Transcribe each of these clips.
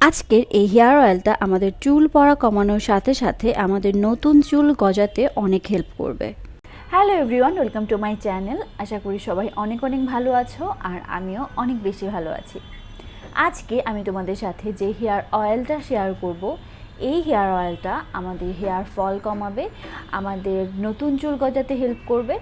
আজকের এই হেয়ার অয়েলটা আমাদের চুল পড়া কমানোর সাথে সাথে আমাদের নতুন চুল গজাতে অনেক হেল্প করবে। Hello everyone, welcome to my channel. আশা করি সবাই অনেক ভালো আছো আর আমিও অনেক বেশি ভালো আছি। আজকে আমি তোমাদের সাথে যে হেয়ার অয়েলটা শেয়ার করব, এই হেয়ার অয়েলটা আমাদের হেয়ার ফল কমাবে, আমাদের নতুন চুল গজাতে হেল্প করবে।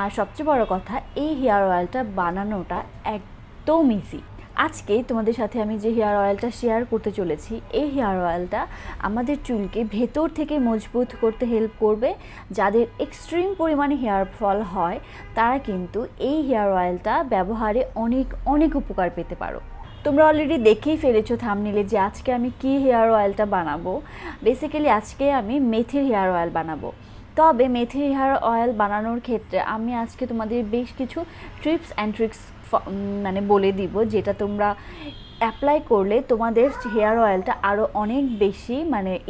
আর সবচেয়ে বড় কথা, এই হেয়ার অয়েলটা বানানোটা একদম ইজি। আজকে তোমাদের সাথে আমি যে হেয়ার অয়েলটা শেয়ার করতে চলেছি, এই হেয়ার অয়েলটা আমাদের চুলকে ভেতর থেকে মজবুত করতে হেল্প করবে। যাদের এক্সট্রিম পরিমাণে হেয়ার ফল হয় তারা কিন্তু এই হেয়ার অয়েলটা ব্যবহারে অনেক উপকার পেতে পারো। তোমরা অলরেডি দেখেই ফেলেছো থাম্বনেইলে যে আজকে আমি কি হেয়ার অয়েলটা বানাবো। বেসিক্যালি আজকে আমি মেথির হেয়ার অয়েল বানাবো। তবে মেথির হেয়ার অয়েল বানানোর ক্ষেত্রে আমি আজকে তোমাদের বেশ কিছু টিপস অ্যান্ড ট্রিক্স বলে দিব, যেটা তোমরা অ্যাপ্লাই করলে তোমাদের হেয়ার অয়েলটা আরও অনেক বেশি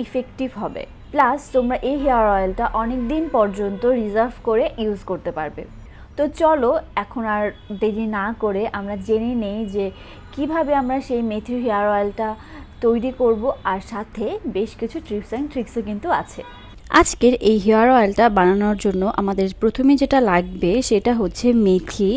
ইফেক্টিভ হবে। প্লাস তোমরা এই হেয়ার অয়েলটা অনেক দিন পর্যন্ত রিজার্ভ করে ইউজ করতে পারবে। তো চলো এখন আর দেরি না করে আমরা জেনে নেই যে কিভাবে আমরা সেই মেথির হেয়ার অয়েলটা তৈরি করব, আর সাথে বেশ কিছু টিপস অ্যান্ড ট্রিক্সও কিন্তু আছে। আজকের এই হেয়ার অয়েলটা বানানোর জন্য আমাদের প্রথমে যেটা লাগবে সেটা হচ্ছে মেথি।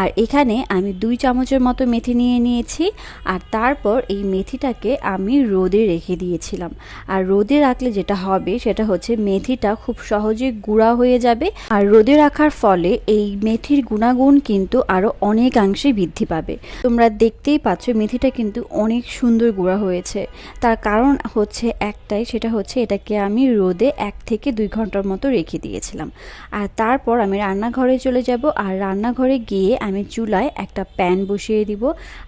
আর এখানে আমি 2 চামচের মতো মেথি নিয়ে নিয়েছি। আর তারপর এই মেথিটাকে আমি রোদে রেখে দিয়েছিলাম। আর রোদে রাখলে যেটা হবে সেটা হচ্ছে মেথিটা খুব সহজে গুঁড়া হয়ে যাবে। আর রোদে রাখার ফলে এই মেথির গুণাগুণ কিন্তু আরও অনেকাংশে বৃদ্ধি পাবে। তোমরা দেখতেই পাচ্ছ মেথিটা কিন্তু অনেক সুন্দর গুঁড়া হয়েছে। তার কারণ হচ্ছে একটাই, সেটা হচ্ছে এটাকে আমি রোদে 1 থেকে 2 ঘন্টার মতো রেখে দিয়েছিলাম। আর তারপর আমি রান্নাঘরে চলে যাব। আর রান্নাঘরে গিয়ে আমি চুলায় একটা প্যান বসিয়ে দিব।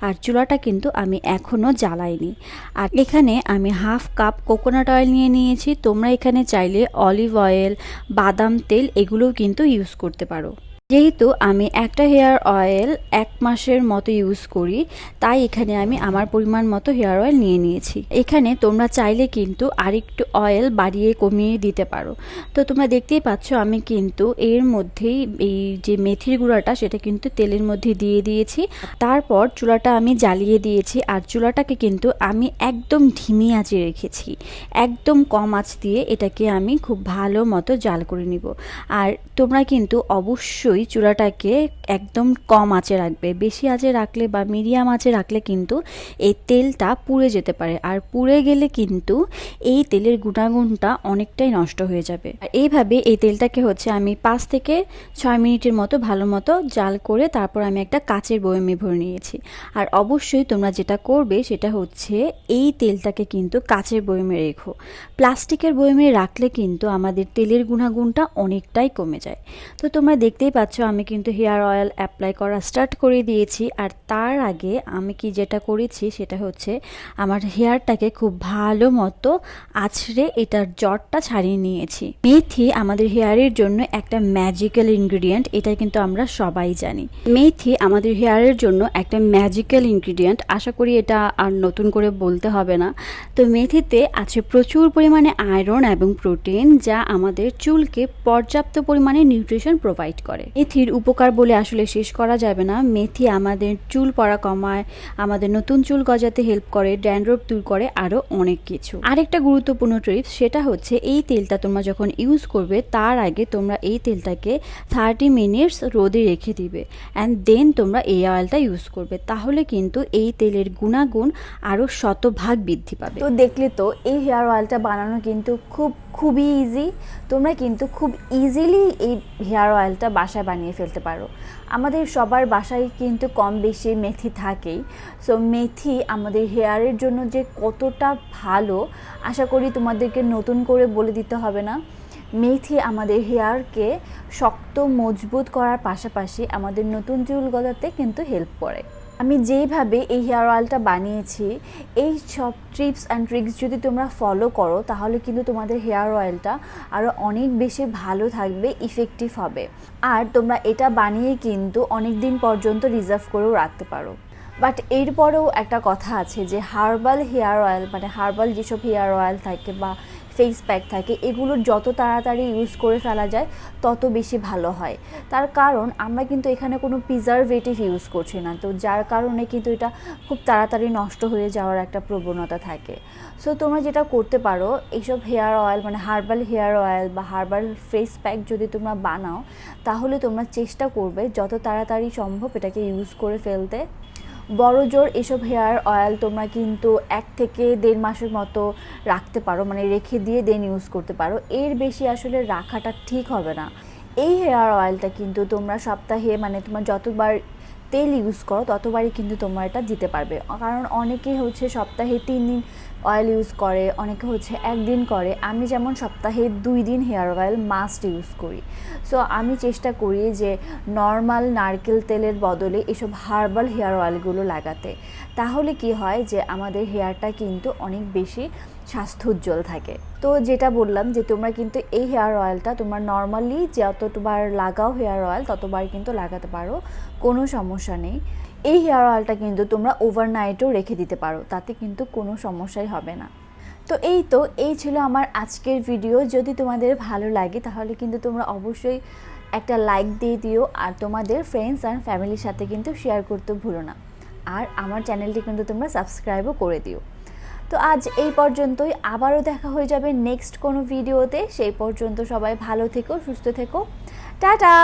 আর চুলাটা কিন্তু আমি এখনও জ্বালাইনি। আর এখানে আমি 1/2 কাপ কোকোনাট অয়েল নিয়ে নিয়েছি। তোমরা এখানে চাইলে অলিভ অয়েল, বাদাম তেল এগুলোও কিন্তু ইউজ করতে পারো। যেহেতু আমি একটা হেয়ার অয়েল 1 মাসের মতো ইউজ করি, তাই এখানে আমি আমার পরিমাণ মতো হেয়ার অয়েল নিয়ে নিয়েছি। এখানে তোমরা চাইলে কিন্তু আরেকটু অয়েল বাড়িয়ে কমিয়ে দিতে পারো। তো তোমরা দেখতেই পাচ্ছ আমি কিন্তু এর মধ্যেই এই যে মেথির গুঁড়াটা সেটা কিন্তু তেলের মধ্যে দিয়ে দিয়েছি। তারপর চুলাটা আমি জ্বালিয়ে দিয়েছি। আর চুলাটাকে কিন্তু আমি একদম ধিমি আঁচে রেখেছি। একদম কম আঁচ দিয়ে এটাকে আমি খুব ভালো মতো জাল করে নিব। আর তোমরা কিন্তু অবশ্যই চুলাটাকে একদম কম আঁচে রাখবে। বেশি আঁচে রাখলে বা মিডিয়াম আঁচে রাখলে কিন্তু এই তেলটা পুড়ে যেতে পারে। আর পুড়ে গেলে কিন্তু এই তেলের গুণাগুণটা অনেকটাই নষ্ট হয়ে যাবে। আর এইভাবে এই তেলটাকে হচ্ছে আমি 5 থেকে 6 মিনিটের মতো ভালো মতো জাল করে তারপর আমি একটা কাচের বয়ামে ভরে নিয়েছি। আর অবশ্যই তোমরা যেটা করবে সেটা হচ্ছে এই তেলটাকে কিন্তু কাচের বয়ামে রেখো। প্লাস্টিকের বয়ামে রাখলে কিন্তু আমাদের তেলের গুণাগুণটা অনেকটাই কমে যায়। তো তোমরা দেখতেই পাচ্ছ আমি কিন্তু হেয়ার অয়েল অ্যাপ্লাই করা স্টার্ট করে দিয়েছি। আর তার আগে আমি যেটা করেছি সেটা হচ্ছে আমার হেয়ারটাকে খুব ভালো মতো আছড়ে এটার জটটা ছাড়িয়ে নিয়েছি। মেথি আমাদের হেয়ারের জন্য একটা ম্যাজিক্যাল ইনগ্রিডিয়েন্ট, এটা কিন্তু আমরা সবাই জানি। মেথি আমাদের হেয়ারের জন্য একটা ম্যাজিক্যাল ইনগ্রিডিয়েন্ট, আশা করি এটা আর নতুন করে বলতে হবে না। তো মেথিতে আছে প্রচুর পরিমাণে আয়রন এবং প্রোটিন, যা আমাদের চুলকে পর্যাপ্ত পরিমাণে নিউট্রিশন প্রোভাইড করে। মেথির উপকার বলে আসলে শেষ করা যাবে না। মেথি আমাদের চুল পড়া কমায়, আমাদের নতুন চুল গজাতে হেল্প করে, ড্যান্ড্রফ দূর করে, আরও অনেক কিছু। আরেকটা গুরুত্বপূর্ণ টিপস, সেটা হচ্ছে এই তেলটা তোমরা যখন ইউজ করবে তার আগে তোমরা এই তেলটাকে 30 মিনিটস রোদে রেখে দিবে অ্যান্ড দেন তোমরা এই অয়েলটা ইউজ করবে। তাহলে কিন্তু এই তেলের গুণাগুণ আরও শতভাগ বৃদ্ধি পাবে। তো দেখলে তো এই হেয়ার অয়েলটা বানানো কিন্তু খুবই ইজি। তোমরা কিন্তু খুব ইজিলি এই হেয়ার অয়েলটা বাসায় বানিয়ে ফেলতে পারো। আমাদের সবার বাসায় কিন্তু কম বেশি মেথি থাকেই। সো মেথি আমাদের হেয়ারের জন্য যে কতটা ভালো, আশা করি তোমাদেরকে নতুন করে বলে দিতে হবে না। মেথি আমাদের হেয়ারকে শক্ত মজবুত করার পাশাপাশি আমাদের নতুন চুল গজাতে কিন্তু হেল্প করে। আমি যেইভাবে এই হেয়ার অয়েলটা বানিয়েছি, এই সব টিপস অ্যান্ড ট্রিক্স যদি তোমরা ফলো করো তাহলে কিন্তু তোমাদের হেয়ার অয়েলটা আরও অনেক বেশি ভালো থাকবে, ইফেক্টিভ হবে। আর তোমরা এটা বানিয়ে কিন্তু অনেক দিন পর্যন্ত রিজার্ভ করেও রাখতে পারো। বাট এরপরেও একটা কথা আছে যে হার্বাল হেয়ার অয়েল হার্বাল যেসব হেয়ার অয়েল থাকে বা ফেস প্যাক থাকে, এগুলো যত তাড়াতাড়ি ইউজ করে ফেলা যায় তত বেশি ভালো হয়। তার কারণ আমরা কিন্তু এখানে কোনো প্রিজারভেটিভ ইউজ করছি না, তো যার কারণে কিন্তু এটা খুব তাড়াতাড়ি নষ্ট হয়ে যাওয়ার একটা প্রবণতা থাকে। সো তোমরা যেটা করতে পারো, এইসব হেয়ার অয়েল মানে হার্বাল হেয়ার অয়েল বা হার্বাল ফেস প্যাক যদি তোমরা বানাও, তাহলে তোমরা চেষ্টা করবে যত তাড়াতাড়ি সম্ভব এটাকে ইউজ করে ফেলতে। বড় জোর এসব হেয়ার অয়েল তোমরা কিন্তু 1 থেকে 1.5 মাসের মতো রাখতে পারো, মানে রেখে দিয়ে দেন ইউজ করতে পারো। এর বেশি আসলে রাখাটা ঠিক হবে না। এই হেয়ার অয়েলটা কিন্তু তোমরা সপ্তাহে মানে তোমরা যতবার তেল ইউজ করো ততবারই কিন্তু তোমরা এটা দিতে পারবে। কারণ অনেকেই হচ্ছে সপ্তাহে 3 দিন অয়েল ইউজ করে, অনেকে হচ্ছে 1 দিন করে। আমি যেমন সপ্তাহে 2 দিন হেয়ার অয়েল মাস্ট ইউজ করি। সো আমি চেষ্টা করি যে নর্মাল নারকেল তেলের বদলে এসব হার্বাল হেয়ার অয়েলগুলো লাগাতে। তাহলে কি হয় যে আমাদের হেয়ারটা কিন্তু অনেক বেশি স্বাস্থ্য উজ্জ্বল থাকে। তো যেটা বললাম যে তোমরা কিন্তু এই হেয়ার অয়েলটা তোমরা নর্মালি যতবার লাগাও হেয়ার অয়েল ততবার কিন্তু লাগাতে পারো, কোনো সমস্যা নেই। এই হেয়ার অয়েলটা কিন্তু তোমরা ওভারনাইটও রেখে দিতে পারো, তাতে কিন্তু কোনো সমস্যাই হবে না। তো এই ছিল আমার আজকের ভিডিও। যদি তোমাদের ভালো লাগে তাহলে কিন্তু তোমরা অবশ্যই একটা লাইক দিয়ে দিও, আর তোমাদের ফ্রেন্ডস অ্যান্ড ফ্যামিলির সাথে কিন্তু শেয়ার করতে ভুলো না। আর আমার চ্যানেলটি কিন্তু তোমরা সাবস্ক্রাইবও করে দিও। তো আজ এই পর্যন্তই, আবারও দেখা হয়ে যাবে নেক্সট কোনো ভিডিওতে। সেই পর্যন্ত সবাই ভালো থেকো, সুস্থ থেকো, টাটা।